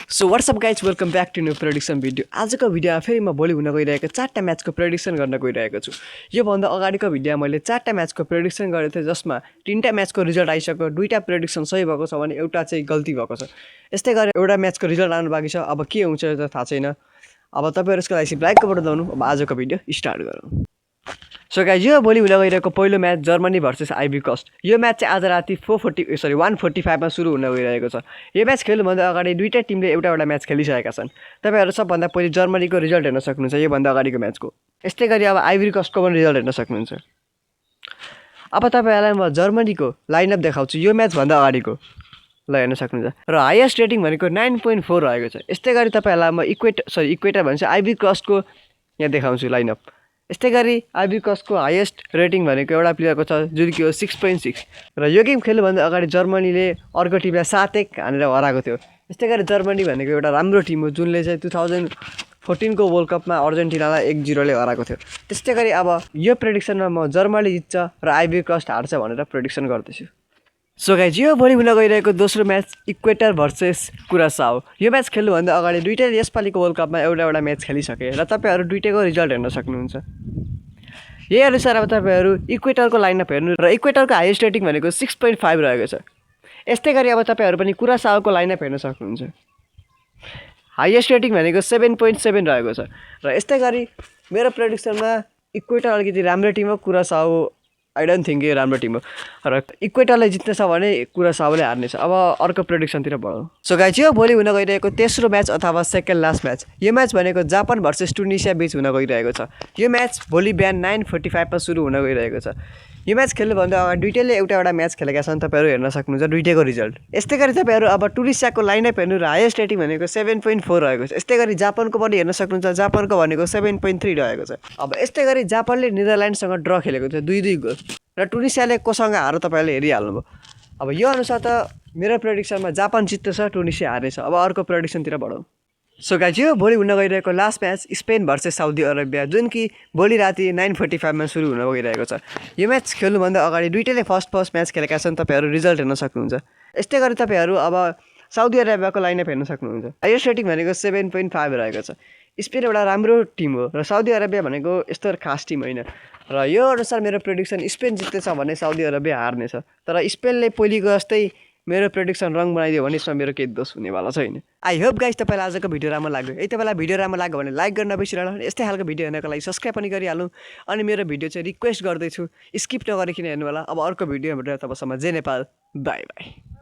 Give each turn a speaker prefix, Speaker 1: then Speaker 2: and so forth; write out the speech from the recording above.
Speaker 1: So what's up guys welcome back to new prediction video. आजको भिडियोमा फेरि म भोलि हुन गइरहेको 4टा म्याचको प्रेडिक्सन गर्न गइरहेको छु। योभन्दा अगाडिको भिडियोमा मैले 4टा म्याचको प्रेडिक्सन गरेको थिएँ, जसमा 3टा म्याचको रिजल्ट आइसक्यो, 2टा प्रेडिक्सन सही भएको छ भने एउटा चाहिँ गल्ती भएको छ। यस्तै गरेर एउटा म्याचको रिजल्ट आउनु बाँकी छ। अब के हुन्छ त थाहा छैन। अब तपाईँहरू यसको लागि लाइकको बटन दबाउनु। अब आजको भिडियो स्टार्ट गरौँ। सो गाइज यो भोलि हुन गइरहेको पहिलो match Germany versus Ivory Coast. यो म्याच चाहिँ आज राति 1:45 मा सुरु हुन गइरहेको छ। यो म्याच खेल्नुभन्दा अगाडि दुईटा टिमले एउटा म्याच खेलिसकेका छन्। तपाईहरु सबभन्दा पहिले जर्मनीको रिजल्ट हेर्न सक्नुहुन्छ, योभन्दा अगाडिको म्याचको। यस्तै गरी अब आइभी कोस्टको पनि रिजल्ट हेर्न सक्नुहुन्छ। अब तपाईहरुलाई म जर्मनीको लाइनअप देखाउँछु यो म्याच भन्दा अगाडिको। ल हेर्न सक्नुहुन्छ र हाईएस्ट रेटिङ भनेको 9.4 रहेको छ। यस्तै गरी तपाईहरुलाई म इक्वेटर भन्छ आइभी कोस्टको यहाँ देखाउँछु लाइनअप। यस्तै गरी आइभी कोस्टको हाईएस्ट रेटिङ भनेको एउटा प्लेयरको छ जुन कि हो 6.6 र यो गेम खेल्नुभन्दा अगाडि जर्मनीले अर्को टिमलाई 7-1 हानेर हराएको थियो। यस्तै गरी जर्मनी भनेको एउटा राम्रो टिम हो जुनले चाहिँ 2014 को वर्ल्ड कपमा अर्जेन्टिनालाई 1-0 ले हराएको थियो। त्यस्तै गरी अब यो प्रेडिक्सनमा म जर्मनी जित्छ र आइभी कोस्ट हार्छ भनेर प्रेडिक्सन गर्दैछु। सो गाइज यो भोलि हुन गइरहेको दोस्रो म्याच इक्वेटर भर्सेस कुरासाओ। यो म्याच खेल्नुभन्दा अगाडि दुईटाले यसपालिको वर्ल्ड कपमा एउटा म्याच खेलिसके र तपाईहरु दुईटैको रिजल्ट हेर्न सक्नुहुन्छ। यही अनुसार अब तपाईहरु इक्वेटरको लाइनअप हेर्नु र इक्वेटरको हाईएस्ट रेटिङ भनेको 6.5 रहेको छ। यस्तै गरी अब तपाईहरु पनि कुरासाओको लाइनअप हेर्न सक्नुहुन्छ। हाईएस्ट रेटिङ भनेको 7.7 रहेको छ र यस्तै गरी मेरो प्रेडिक्सनमा इक्वेटर अलिकति राम्रो टिम हो, कुरासाओ आई डोन्ट थिंक यो राम्रो टिम हो र इक्वेटरले जित्नेछ भने कुरासाओले हार्नेछ। अब अर्को प्रेडिक्सनतिर बढौँ। सो गाइज यो भोलि हुन गइरहेको तेस्रो म्याच अथवा सेकेन्ड लास्ट म्याच। यो म्याच भनेको जापान भर्सेस टुनिसिया बीच हुन गइरहेको छ। यो म्याच भोलि बिहान 9:45 मा सुरु हुन गइरहेको छ। यो म्याच खेल्नुभन्दा अगाडि दुईटैले एउटा म्याच खेलेका छन्, तपाईहरु हेर्न सक्नुहुन्छ दुईटैको रिजल्ट। यस्तै गरी तपाईहरु अब टुनिसियाको लाइनअप हेर्नु र हाईएस्ट रेटिङ भनेको 7.4 रहेको छ। यस्तै गरी जापानको पनि हेर्न सक्नुहुन्छ, जापानको भनेको 7.3 रहेको छ। अब यस्तै गरी जापानले नेदरल्यान्डसँग ड्र खेलेको थियो 2-2 गोल र टुनिसियाले कोसँग हारो तपाईहरुले हेरिहाल्नुभयो। अब यो अनुसार त मेरो प्रेडिक्सनमा जापान जित्छ, टुनिसिया हार्नेछ। अब अर्को प्रेडिक्सनतिर बढौँ। सो गाइज यो भोलि हुन गइरहेको last match Spain versus Saudi Arabia, जुन कि भोलि राति 9:45 मा सुरु हुन गइरहेको छ। यो म्याच खेल्नुभन्दा अगाडि दुईटैले फर्स्ट म्याच खेलेका छन्, तपाईहरु रिजल्ट हेर्न सक्नुहुन्छ। यस्तै गरी तपाईहरु अब साउदी अरेबियाको लाइनअप हेर्न सक्नुहुन्छ। हाईएस्ट रेटिङ भनेको 7.5 रहेको छ। स्पेन एउटा राम्रो टिम हो र साउदी अरेबिया भनेको यस्तो खास टिम होइन र यो अनुसार मेरो प्रेडिक्सन स्पेन जित्नेछ भने साउदी अरेबिया हार्नेछ। तर स्पेनले पहिलेको जस्तै मेरो प्रेडिक्सन रङ बनाइदियो भने यसमा मेरो केही दोष हुनेवाला छैन। आई होप गाइज तपाईलाई आजको भिडियो राम्रो लाग्यो। यदि तपाईलाई भिडियो राम्रो लाग्यो भने लाइक गर्न नबिर्सनु। यस्तै खालको भिडियो हेर्नको लागि सब्स्क्राइब पनि गरिहाल्नु। अनि मेरो भिडियो चाहिँ रिक्वेस्ट गर्दैछु स्किप नगरिकन हेर्नु होला। अब अर्को भिडियो भेट्दा तबसम्म जय नेपाल, बाई बाई।